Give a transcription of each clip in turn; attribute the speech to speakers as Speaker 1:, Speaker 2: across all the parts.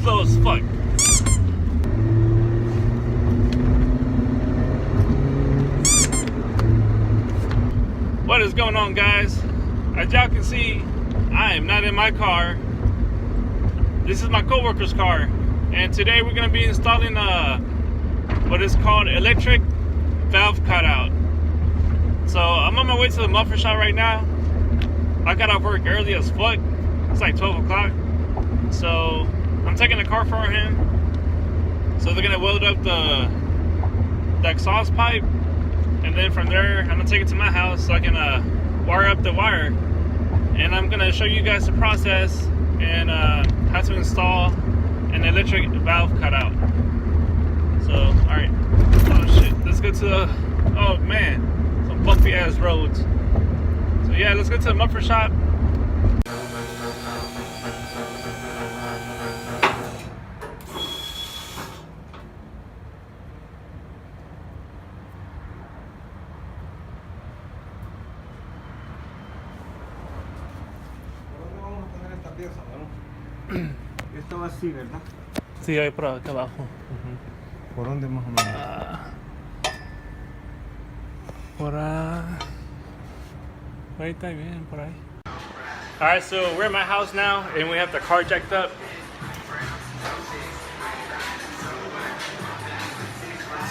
Speaker 1: slow as fuck. What is going on, guys? As y'all can see, I am not in my car. This is my co-worker's car, and today we're going to be installing what is called electric valve cutout. So I'm on my way to the muffler shop right now. I got off work early as fuck. It's like 12 o'clock. So I'm taking the car for him. So they're gonna weld up the exhaust pipe, and then from there I'm gonna take it to my house so I can wire up the wire. And I'm gonna show you guys the process and how to install an electric valve cutout. So alright. Oh shit. Let's go to oh man, some bumpy ass roads. So yeah, let's go to the muffler shop.
Speaker 2: Esto va así, ¿verdad?
Speaker 1: Sí, ahí por acá abajo.
Speaker 2: ¿Por dónde más o menos?
Speaker 1: Por ahí está bien, por ahí. Alright, so we're at my house now and we have the car jacked up.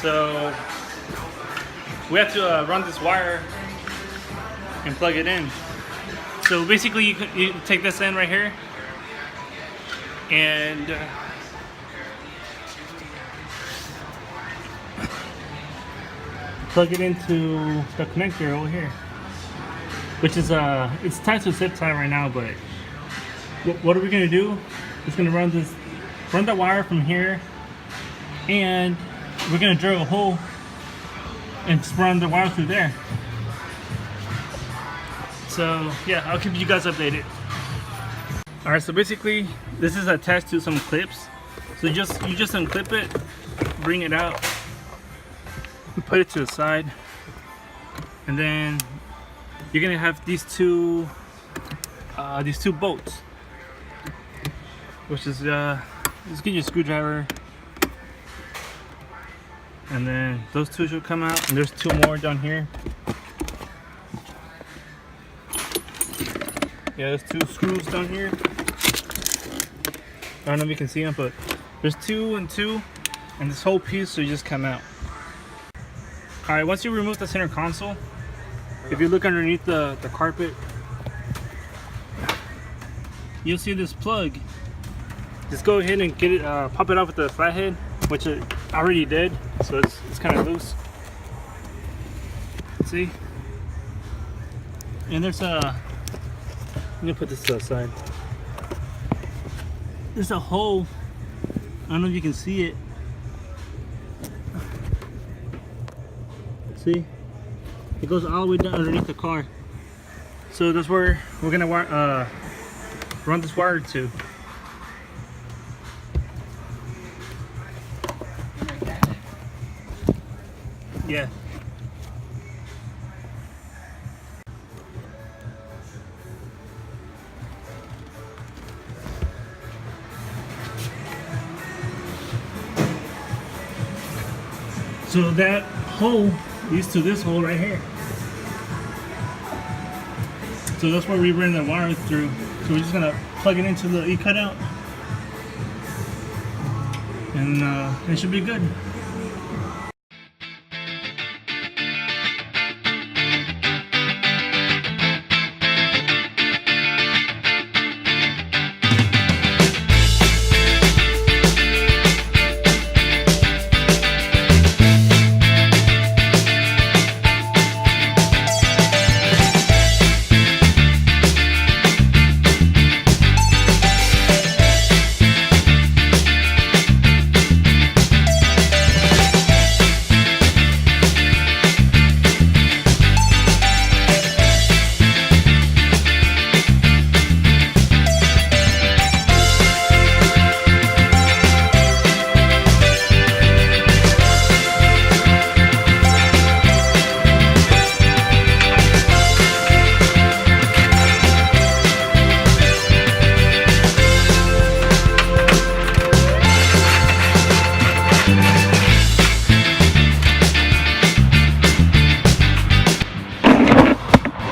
Speaker 1: So we have to run this wire and plug it in. So basically you take this end right here and plug it into the connector over here, which is it's tied to a zip tie right now, but what are we gonna do? It's gonna run the wire from here, and we're gonna drill a hole and just run the wire through there. So yeah, I'll keep you guys updated. All right, so basically this is attached to some clips. So you just unclip it, bring it out, put it to the side, and then you're gonna have these two bolts, which is just get your screwdriver, and then those two should come out, and there's two more down here. Yeah, there's two screws down here. I don't know if you can see them, but there's two and two, and this whole piece will just come out. Alright, once you remove the center console, if you look underneath the carpet, you'll see this plug. Just go ahead and get it, pop it off with the flathead, which it already did, so it's kind of loose. See? And there's I'm gonna put this to the side. There's a hole. I don't know if you can see it. See? It goes all the way down underneath the car. So that's where we're gonna run this wire to. Yeah. So that hole leads to this hole right here. So that's where we run the wire through. So we're just gonna plug it into the E-cutout, and it should be good.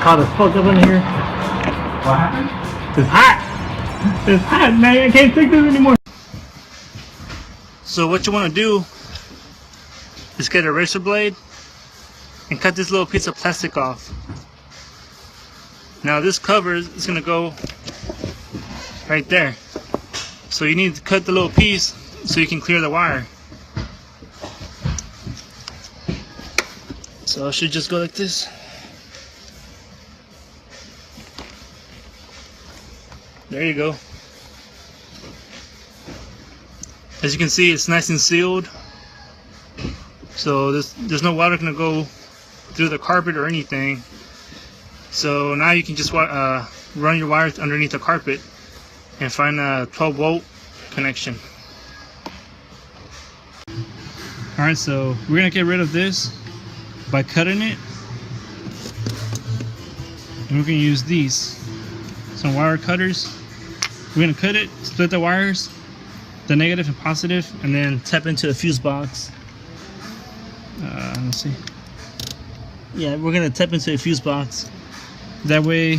Speaker 1: hot as fuck up in here.
Speaker 2: What happened?
Speaker 1: It's hot. It's hot, man. I can't take this anymore. So what you want to do is get a razor blade and cut this little piece of plastic off. Now this cover is going to go right there. So you need to cut the little piece so you can clear the wire. So it should just go like this. There you go. As you can see, it's nice and sealed. So there's no water gonna go through the carpet or anything. So now you can just run your wires underneath the carpet and find a 12-volt connection. Alright, so we're gonna get rid of this by cutting it. And we're gonna use these, some wire cutters. We're gonna cut it, split the wires, the negative and positive, and then tap into the fuse box. Let's see. Yeah, we're gonna tap into a fuse box. That way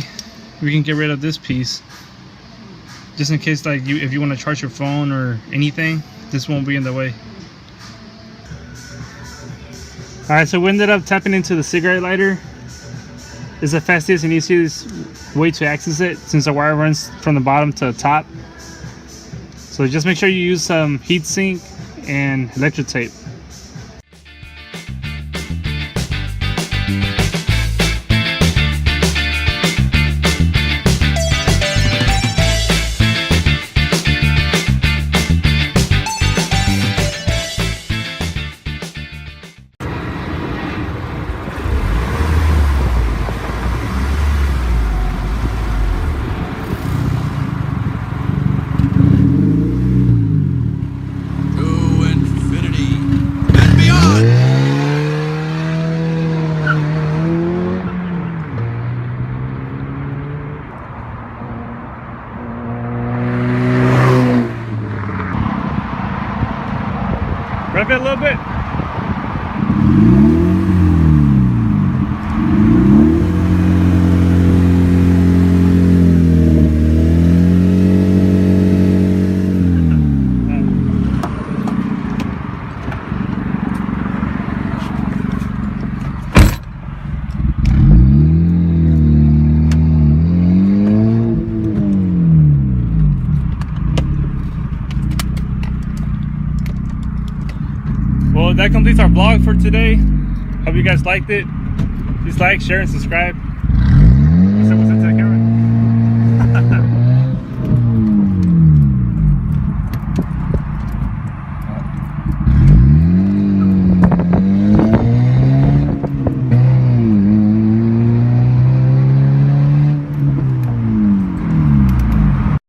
Speaker 1: we can get rid of this piece. Just in case, like, if you want to charge your phone or anything, this won't be in the way. Alright, so we ended up tapping into the cigarette lighter. It's the fastest and easiest way to access it since the wire runs from the bottom to the top. So just make sure you use some heat sink and electric tape. Rev it a little bit. Well, that completes our vlog for today. Hope you guys liked it. Please like, share, and subscribe.